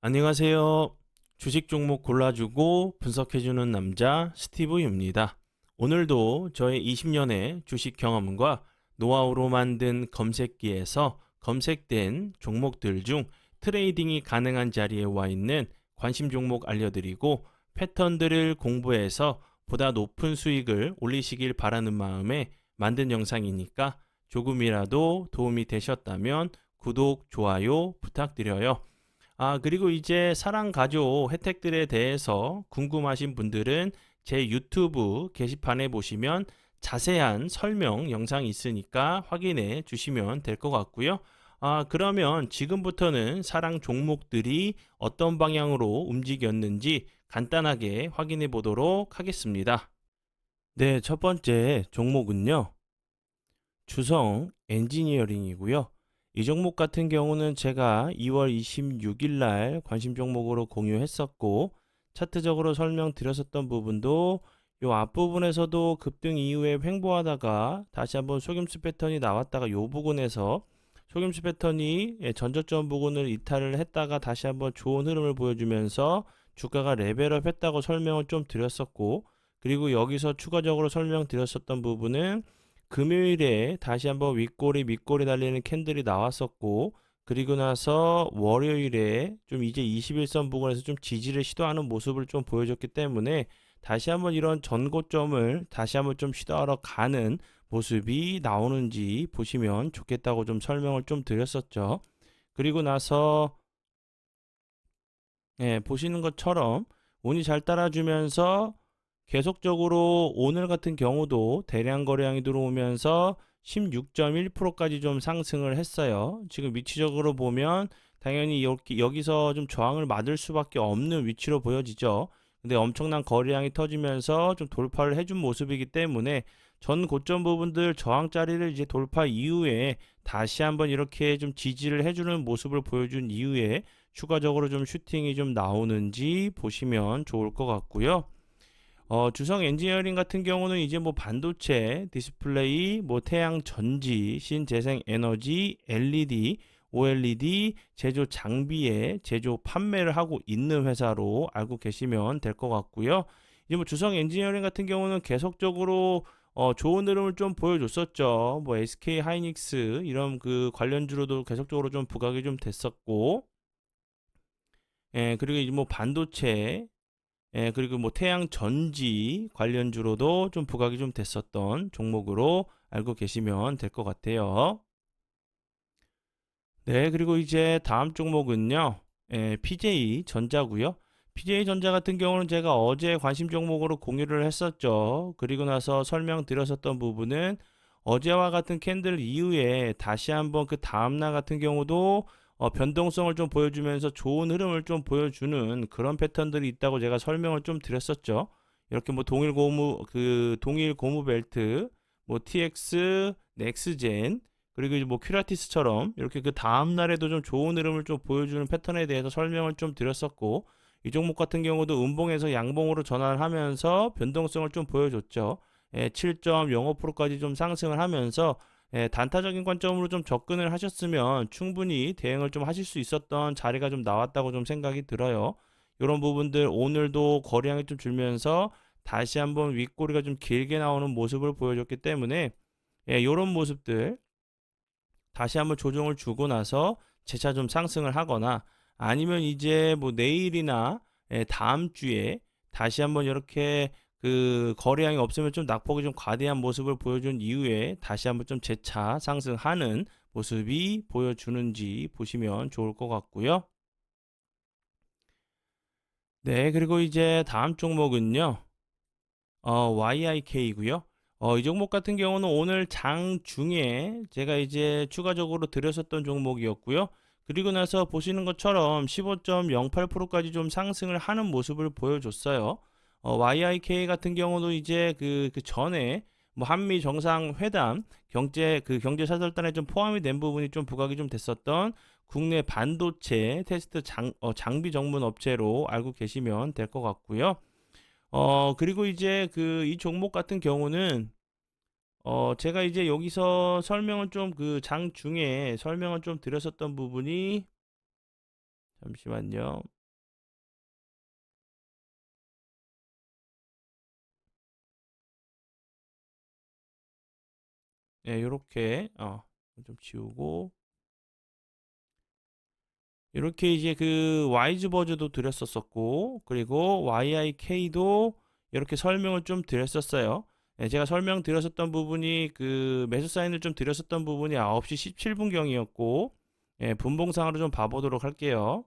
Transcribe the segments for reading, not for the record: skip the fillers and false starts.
안녕하세요. 주식 종목 골라주고 분석해주는 남자 스티브입니다. 오늘도 저의 20년의 주식 경험과 노하우로 만든 검색기에서 검색된 종목들 중 트레이딩이 가능한 자리에 와 있는 관심 종목 알려드리고 패턴들을 공부해서 보다 높은 수익을 올리시길 바라는 마음에 만든 영상이니까 조금이라도 도움이 되셨다면 구독, 좋아요 부탁드려요. 그리고 이제 사랑 가족 혜택들에 대해서 궁금하신 분들은 제 유튜브 게시판에 보시면 자세한 설명 영상이 있으니까 확인해 주시면 될 것 같고요. 그러면 지금부터는 사랑 종목들이 어떤 방향으로 움직였는지 간단하게 확인해 보도록 하겠습니다. 네, 첫 번째 종목은요. 주성 엔지니어링이고요. 이 종목 같은 경우는 제가 2월 26일 날 관심 종목으로 공유했었고 차트적으로 설명드렸었던 부분도 요 앞부분에서도 급등 이후에 횡보하다가 다시 한번 속임수 패턴이 나왔다가 요 부분에서 속임수 패턴이 전저점 부분을 이탈을 했다가 다시 한번 좋은 흐름을 보여주면서 주가가 레벨업 했다고 설명을 좀 드렸었고, 그리고 여기서 추가적으로 설명드렸었던 부분은 금요일에 다시 한번 윗꼬리 밑꼬리 달리는 캔들이 나왔었고, 그리고 나서 월요일에 좀 이제 21선 부근에서 좀 지지를 시도하는 모습을 좀 보여줬기 때문에 다시 한번 이런 전고점을 다시 한번 좀 시도하러 가는 모습이 나오는지 보시면 좋겠다고 좀 설명을 좀 드렸었죠. 그리고 나서 보시는 것처럼 운이 잘 따라주면서 계속적으로 오늘 같은 경우도 대량 거래량이 들어오면서 16.1%까지 좀 상승을 했어요. 지금 위치적으로 보면 당연히 여기서 좀 저항을 맞을 수밖에 없는 위치로 보여지죠. 근데 엄청난 거래량이 터지면서 좀 돌파를 해준 모습이기 때문에 전 고점 부분들 저항 자리를 이제 돌파 이후에 다시 한번 이렇게 좀 지지를 해주는 모습을 보여준 이후에 추가적으로 좀 슈팅이 좀 나오는지 보시면 좋을 것 같고요. 주성 엔지니어링 같은 경우는 이제 뭐 반도체, 디스플레이, 뭐 태양 전지, 신재생 에너지, LED, OLED 제조 장비에 제조 판매를 하고 있는 회사로 알고 계시면 될 것 같고요. 이제 뭐 주성 엔지니어링 같은 경우는 계속적으로 좋은 흐름을 좀 보여줬었죠. 뭐 SK 하이닉스 이런 그 관련주로도 계속적으로 좀 부각이 좀 됐었고, 그리고 이제 뭐 반도체, 그리고 뭐 태양 전지 관련주로도 좀 부각이 좀 됐었던 종목으로 알고 계시면 될 것 같아요. 네, 그리고 이제 다음 종목은요, PJ 전자고요. PJ 전자 같은 경우는 제가 어제 관심 종목으로 공유를 했었죠. 그리고 나서 설명드렸었던 부분은 어제와 같은 캔들 이후에 다시 한번 그 다음날 같은 경우도 변동성을 좀 보여주면서 좋은 흐름을 좀 보여주는 그런 패턴들이 있다고 제가 설명을 좀 드렸었죠. 이렇게 뭐 동일 고무 벨트, 뭐 TX, 넥스젠, 그리고 이제 뭐 큐라티스처럼 이렇게 그 다음 날에도 좀 좋은 흐름을 좀 보여주는 패턴에 대해서 설명을 좀 드렸었고, 이 종목 같은 경우도 음봉에서 양봉으로 전환을 하면서 변동성을 좀 보여줬죠. 7.05%까지 좀 상승을 하면서 단타적인 관점으로 좀 접근을 하셨으면 충분히 대응을 좀 하실 수 있었던 자리가 좀 나왔다고 좀 생각이 들어요. 이런 부분들 오늘도 거래량이 좀 줄면서 다시 한번 윗꼬리가 좀 길게 나오는 모습을 보여줬기 때문에 이런 모습들 다시 한번 조정을 주고 나서 재차 좀 상승을 하거나, 아니면 이제 뭐 내일이나 다음 주에 다시 한번 이렇게 그 거래량이 없으면 좀 낙폭이 좀 과대한 모습을 보여준 이후에 다시 한번 좀 재차 상승하는 모습이 보여주는지 보시면 좋을 것 같고요. 네, 그리고 이제 다음 종목은요. YIK이고요. 이 종목 같은 경우는 오늘 장 중에 제가 이제 추가적으로 드렸었던 종목이었고요. 그리고 나서 보시는 것처럼 15.08%까지 좀 상승을 하는 모습을 보여줬어요. YIK 같은 경우도 이제 그 전에 뭐 한미 정상회담 경제 사절단에 좀 포함이 된 부분이 좀 부각이 좀 됐었던 국내 반도체 테스트 장비 전문 업체로 알고 계시면 될 것 같고요. 그리고 이제 이 종목 같은 경우는, 제가 이제 여기서 설명을 좀 그 장 중에 설명을 좀 드렸었던 부분이, 잠시만요. 네, 요렇게 좀 지우고 이렇게 이제 그 와이즈버즈도 드렸었고 그리고 YIK도 이렇게 설명을 좀 드렸었어요. 네, 제가 설명드렸었던 부분이 그 매수 사인을 좀 드렸었던 부분이 9시 17분경이었고 분봉상으로 좀 봐보도록 할게요.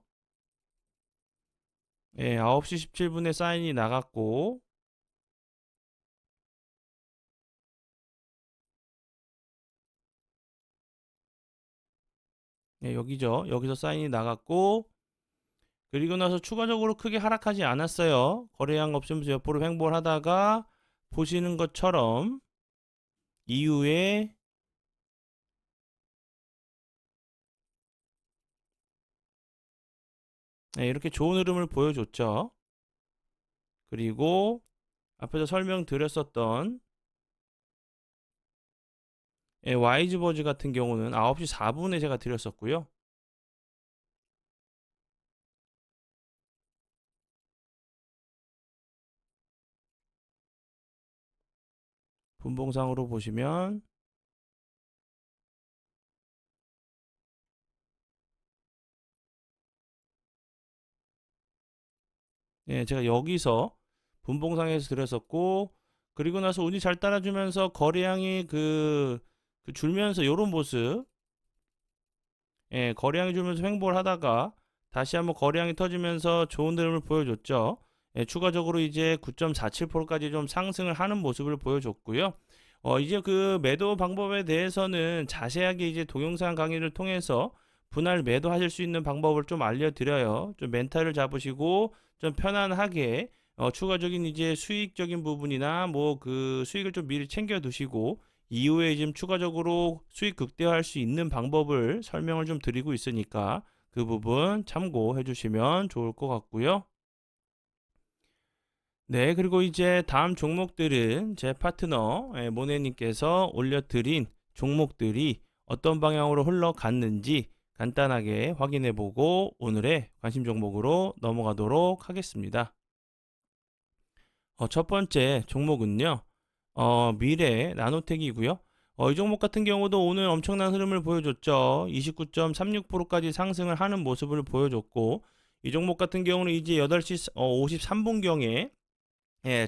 9시 17분에 사인이 나갔고 여기죠. 여기서 사인이 나갔고 그리고 나서 추가적으로 크게 하락하지 않았어요. 거래량 없으면서 옆으로 횡보를 하다가 보시는 것처럼 이후에 이렇게 좋은 흐름을 보여줬죠. 그리고 앞에서 설명드렸었던 와이즈버즈 같은 경우는 9시 4분에 제가 드렸었고요. 분봉상으로 보시면 제가 여기서 분봉상에서 드렸었고 그리고 나서 운이 잘 따라주면서 거래량이 그 줄면서 요런 모습 거래량이 줄면서 횡보를 하다가 다시 한번 거래량이 터지면서 좋은 흐름을 보여줬죠. 추가적으로 이제 9.47%까지 좀 상승을 하는 모습을 보여줬고요. 이제 그 매도 방법에 대해서는 자세하게 이제 동영상 강의를 통해서 분할 매도하실 수 있는 방법을 좀 알려드려요. 좀 멘탈을 잡으시고 좀 편안하게 추가적인 이제 수익적인 부분이나 뭐 그 수익을 좀 미리 챙겨 두시고 이후에 지금 추가적으로 수익 극대화할 수 있는 방법을 설명을 좀 드리고 있으니까 그 부분 참고해 주시면 좋을 것 같고요. 네, 그리고 이제 다음 종목들은 제 파트너 모네님께서 올려드린 종목들이 어떤 방향으로 흘러갔는지 간단하게 확인해 보고 오늘의 관심 종목으로 넘어가도록 하겠습니다. 첫 번째 종목은요. 미래 나노텍이고요. 이 종목 같은 경우도 오늘 엄청난 흐름을 보여줬죠. 29.36%까지 상승을 하는 모습을 보여줬고 이 종목 같은 경우는 이제 8시 53분경에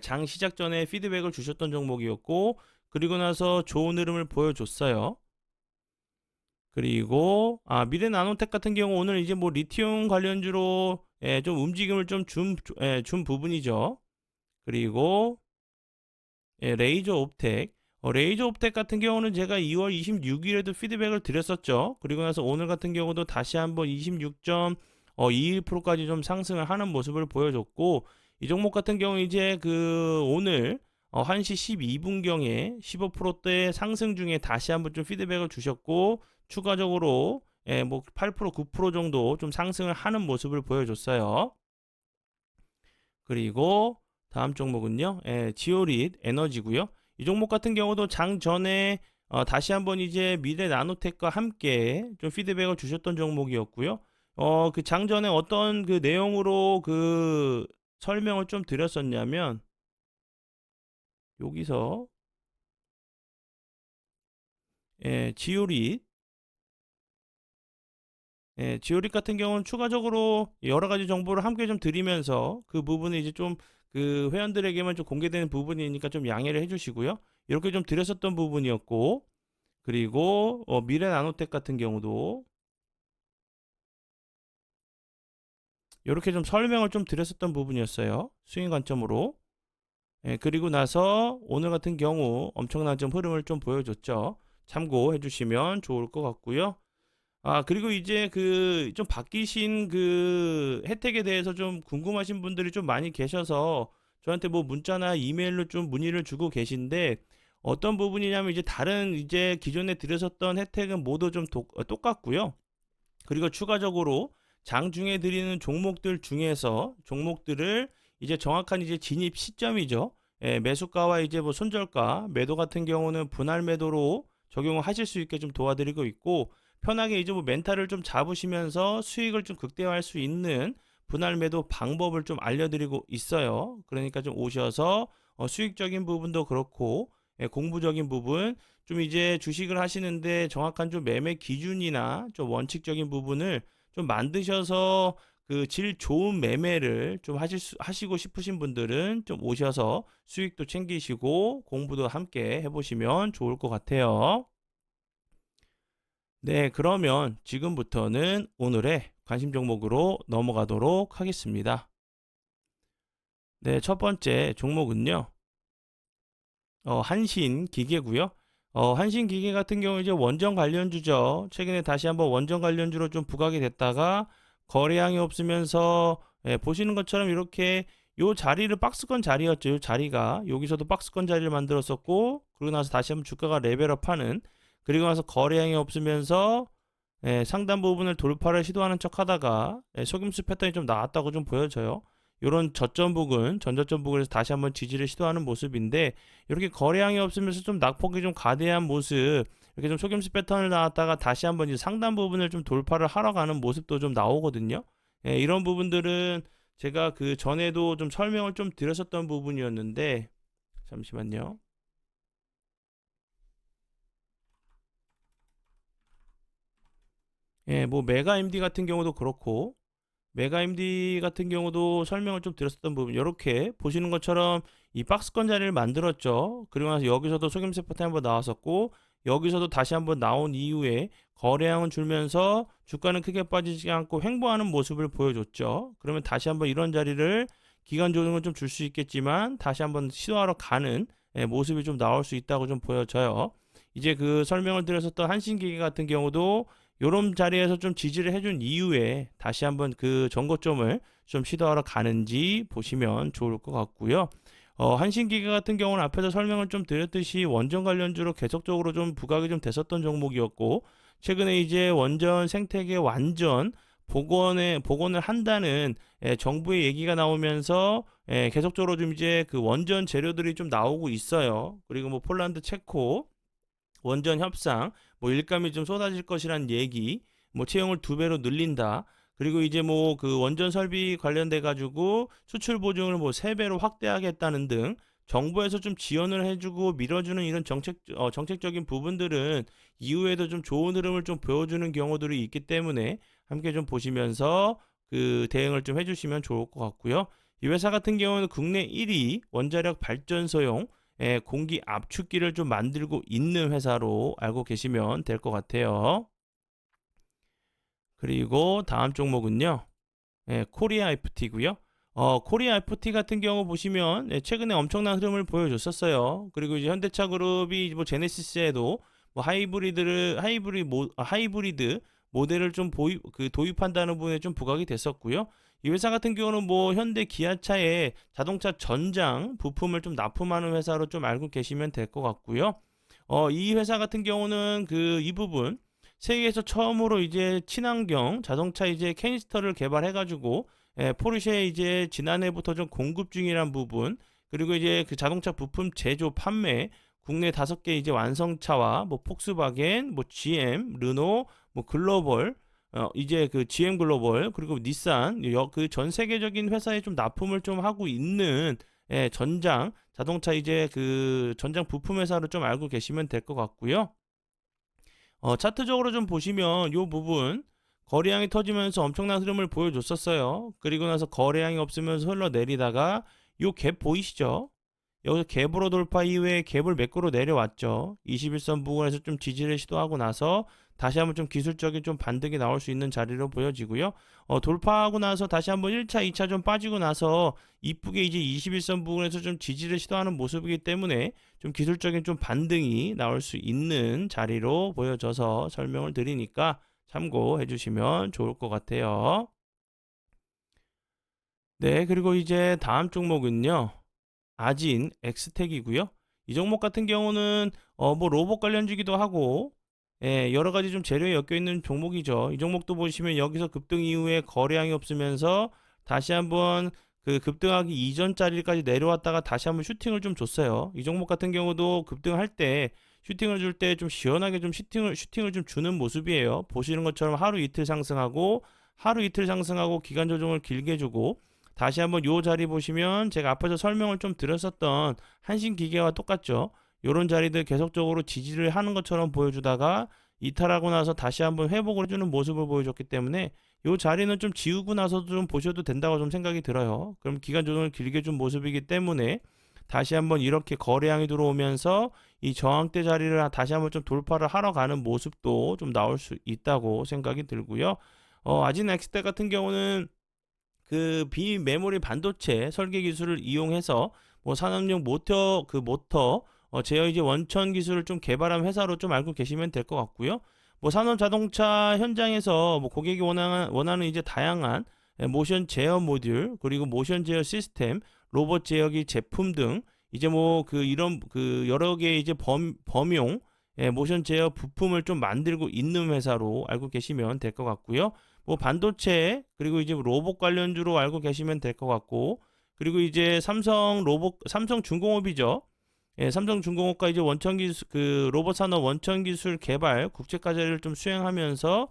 장 시작 전에 피드백을 주셨던 종목이었고 그리고 나서 좋은 흐름을 보여줬어요. 그리고 미래 나노텍 같은 경우 오늘 이제 뭐 리튬 관련주로 좀 움직임을 좀 준 부분이죠. 그리고 레이저 옵텍. 레이저 옵텍 같은 경우는 제가 2월 26일에도 피드백을 드렸었죠. 그리고 나서 오늘 같은 경우도 다시 한번 26.21%까지 좀 상승을 하는 모습을 보여줬고, 이 종목 같은 경우 이제 그 오늘 1시 12분경에 15%대 상승 중에 다시 한번 좀 피드백을 주셨고, 추가적으로 뭐 8%, 9% 정도 좀 상승을 하는 모습을 보여줬어요. 그리고 다음 종목은요, 지오릿 에너지고요. 이 종목 같은 경우도 장 전에 다시 한번 이제 미래 나노텍과 함께 좀 피드백을 주셨던 종목이었고요. 그 장 전에 어떤 그 내용으로 그 설명을 좀 드렸었냐면 여기서 지오릿 지오릿 같은 경우는 추가적으로 여러 가지 정보를 함께 좀 드리면서 그 부분을 이제 좀 그 회원들에게만 좀 공개되는 부분이니까 좀 양해를 해주시고요. 이렇게 좀 드렸었던 부분이었고, 그리고 미래 나노텍 같은 경우도 이렇게 좀 설명을 좀 드렸었던 부분이었어요. 수익 관점으로. 그리고 나서 오늘 같은 경우 엄청난 좀 흐름을 좀 보여줬죠. 참고해 주시면 좋을 것 같고요. 그리고 이제 그 좀 바뀌신 그 혜택에 대해서 좀 궁금하신 분들이 좀 많이 계셔서 저한테 뭐 문자나 이메일로 좀 문의를 주고 계신데 어떤 부분이냐면 이제 다른 이제 기존에 드렸었던 혜택은 모두 좀 똑같고요. 그리고 추가적으로 장중에 드리는 종목들 중에서 종목들을 이제 정확한 이제 진입 시점이죠. 매수가와 이제 뭐 손절가, 매도 같은 경우는 분할 매도로 적용을 하실 수 있게 좀 도와드리고 있고 편하게 이제 뭐 멘탈을 좀 잡으시면서 수익을 좀 극대화할 수 있는 분할 매도 방법을 좀 알려드리고 있어요. 그러니까 좀 오셔서 수익적인 부분도 그렇고 공부적인 부분 좀 이제 주식을 하시는데 정확한 좀 매매 기준이나 좀 원칙적인 부분을 좀 만드셔서 그 질 좋은 매매를 좀 하시고 싶으신 분들은 좀 오셔서 수익도 챙기시고 공부도 함께 해보시면 좋을 것 같아요. 네, 그러면 지금부터는 오늘의 관심 종목으로 넘어가도록 하겠습니다. 네, 첫 번째 종목은요. 한신기계고요. 한신기계 같은 경우 이제 원전 관련주죠. 최근에 다시 한번 원전 관련주로 좀 부각이 됐다가 거래량이 없으면서 보시는 것처럼 이렇게 요 자리를 박스권 자리였죠. 요 자리가 여기서도 박스권 자리를 만들었었고 그리고 나서 다시 한번 주가가 레벨업하는 그리고 나서 거래량이 없으면서 상단 부분을 돌파를 시도하는 척하다가 속임수 패턴이 좀 나왔다고 좀 보여져요. 이런 저점 부근, 전저점 부근에서 다시 한번 지지를 시도하는 모습인데 이렇게 거래량이 없으면서 좀 낙폭이 좀 가대한 모습, 이렇게 좀 속임수 패턴을 나왔다가 다시 한번 이제 상단 부분을 좀 돌파를 하러 가는 모습도 좀 나오거든요. 이런 부분들은 제가 그 전에도 좀 설명을 좀 드렸었던 부분이었는데 잠시만요. 뭐 메가 MD 같은 경우도 그렇고 메가 MD 같은 경우도 설명을 좀 드렸었던 부분 이렇게 보시는 것처럼 이 박스권 자리를 만들었죠. 그리고 나서 여기서도 속임수 패턴 한번 나왔었고 여기서도 다시 한번 나온 이후에 거래량은 줄면서 주가는 크게 빠지지 않고 횡보하는 모습을 보여줬죠. 그러면 다시 한번 이런 자리를 기간 조정은 좀 줄 수 있겠지만 다시 한번 시도하러 가는 모습이 좀 나올 수 있다고 좀 보여져요. 이제 그 설명을 드렸었던 한신기계 같은 경우도 요런 자리에서 좀 지지를 해준 이후에 다시 한번 그 전고점을 좀 시도하러 가는지 보시면 좋을 것 같고요. 한신기계 같은 경우는 앞에서 설명을 좀 드렸듯이 원전 관련주로 계속적으로 좀 부각이 좀 됐었던 종목이었고 최근에 이제 원전 생태계 완전 복원을 한다는 정부의 얘기가 나오면서 계속적으로 좀 이제 그 원전 재료들이 좀 나오고 있어요. 그리고 뭐 폴란드, 체코 원전 협상, 뭐 일감이 좀 쏟아질 것이란 얘기, 뭐 채용을 2배로 늘린다. 그리고 이제 뭐 그 원전 설비 관련돼 가지고 수출 보증을 뭐 3배로 확대하겠다는 등 정부에서 좀 지원을 해주고 밀어주는 이런 정책적인 부분들은 이후에도 좀 좋은 흐름을 좀 보여주는 경우들이 있기 때문에 함께 좀 보시면서 그 대응을 좀 해주시면 좋을 것 같고요. 이 회사 같은 경우는 국내 1위 원자력 발전소용 공기 압축기를 좀 만들고 있는 회사로 알고 계시면 될 것 같아요. 그리고 다음 종목은요. 코리아 FT고요. 코리아 FT 같은 경우 보시면 최근에 엄청난 흐름을 보여줬었어요. 그리고 이제 현대차 그룹이 뭐 제네시스에도 뭐 하이브리드 모델을 좀 도입한다는 부분에 좀 부각이 됐었고요. 이 회사 같은 경우는 뭐 현대 기아차의 자동차 전장 부품을 좀 납품하는 회사로 좀 알고 계시면 될 것 같고요. 이 회사 같은 경우는 그 이 부분 세계에서 처음으로 이제 친환경 자동차 이제 캐니스터를 개발해가지고 포르쉐 이제 지난해부터 좀 공급 중이란 부분 그리고 이제 그 자동차 부품 제조 판매 국내 5개 이제 완성차와 뭐 폭스바겐, 뭐 GM, 르노, 뭐 글로벌 이제 그 GM 글로벌 그리고 닛산 그 전 세계적인 회사에 좀 납품을 좀 하고 있는 전장 자동차 이제 그 전장 부품 회사로 좀 알고 계시면 될 것 같고요. 차트적으로 좀 보시면 이 부분 거래량이 터지면서 엄청난 흐름을 보여줬었어요. 그리고 나서 거래량이 없으면서 흘러내리다가 이 갭 보이시죠? 여기서 갭으로 돌파 이후에 갭을 매꾸로 내려왔죠. 21선 부근에서 좀 지지를 시도하고 나서 다시 한번 좀 기술적인 좀 반등이 나올 수 있는 자리로 보여지고요. 돌파하고 나서 다시 한번 1차, 2차 좀 빠지고 나서 이쁘게 이제 21선 부근에서 좀 지지를 시도하는 모습이기 때문에 좀 기술적인 좀 반등이 나올 수 있는 자리로 보여져서 설명을 드리니까 참고해 주시면 좋을 것 같아요. 네, 그리고 이제 다음 종목은요. 아진 엑스텍이고요. 이 종목 같은 경우는 뭐 로봇 관련주기도 하고 여러 가지 좀 재료에 엮여 있는 종목이죠. 이 종목도 보시면 여기서 급등 이후에 거래량이 없으면서 다시 한번 그 급등하기 이전 자리까지 내려왔다가 다시 한번 슈팅을 좀 줬어요. 이 종목 같은 경우도 급등할 때 슈팅을 줄 때 좀 시원하게 좀 슈팅을 좀 주는 모습이에요. 보시는 것처럼 하루 이틀 상승하고 기간 조정을 길게 주고 다시 한번 요 자리 보시면 제가 앞에서 설명을 좀 드렸었던 한신 기계와 똑같죠. 요런 자리들 계속적으로 지지를 하는 것처럼 보여주다가 이탈하고 나서 다시 한번 회복을 해주는 모습을 보여줬기 때문에 요 자리는 좀 지우고 나서도 좀 보셔도 된다고 좀 생각이 들어요. 그럼 기간 조정을 길게 준 모습이기 때문에 다시 한번 이렇게 거래량이 들어오면서 이 저항대 자리를 다시 한번 좀 돌파를 하러 가는 모습도 좀 나올 수 있다고 생각이 들고요. 아진엑스텍 같은 경우는 그 비메모리 반도체 설계 기술을 이용해서 뭐 산업용 모터 제어 이제 원천 기술을 좀 개발한 회사로 좀 알고 계시면 될 것 같고요. 뭐 산업 자동차 현장에서 뭐 고객이 원하는 이제 다양한 모션 제어 모듈 그리고 모션 제어 시스템, 로봇 제어기 제품 등 이제 뭐 그 이런 그 여러 개의 이제 범용 모션 제어 부품을 좀 만들고 있는 회사로 알고 계시면 될 것 같고요. 뭐 반도체 그리고 이제 로봇 관련주로 알고 계시면 될 것 같고 그리고 이제 삼성중공업이죠. 삼성중공업과 이제 원천 기술 그 로봇 산업 원천 기술 개발 국제 과제를 좀 수행하면서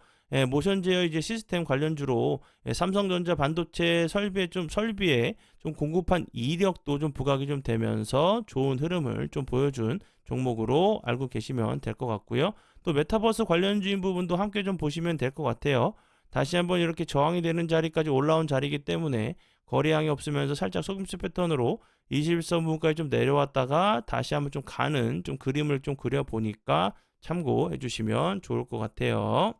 모션 제어 이제 시스템 관련주로 삼성전자 반도체 설비에 좀 공급한 이력도 좀 부각이 좀 되면서 좋은 흐름을 좀 보여준 종목으로 알고 계시면 될 것 같고요. 또 메타버스 관련주인 부분도 함께 좀 보시면 될 것 같아요. 다시 한번 이렇게 저항이 되는 자리까지 올라온 자리이기 때문에 거래량이 없으면서 살짝 속임수 패턴으로 21선분까지 좀 내려왔다가 다시 한번 좀 가는 좀 그림을 좀 그려보니까 참고해 주시면 좋을 것 같아요.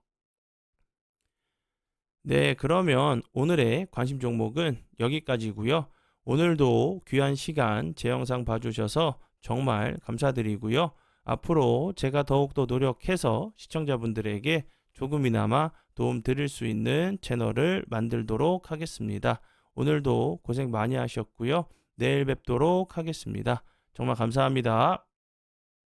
네, 그러면 오늘의 관심 종목은 여기까지고요. 오늘도 귀한 시간 제 영상 봐주셔서 정말 감사드리고요. 앞으로 제가 더욱더 노력해서 시청자분들에게 조금이나마 도움 드릴 수 있는 채널을 만들도록 하겠습니다. 오늘도 고생 많이 하셨고요. 내일 뵙도록 하겠습니다. 정말 감사합니다.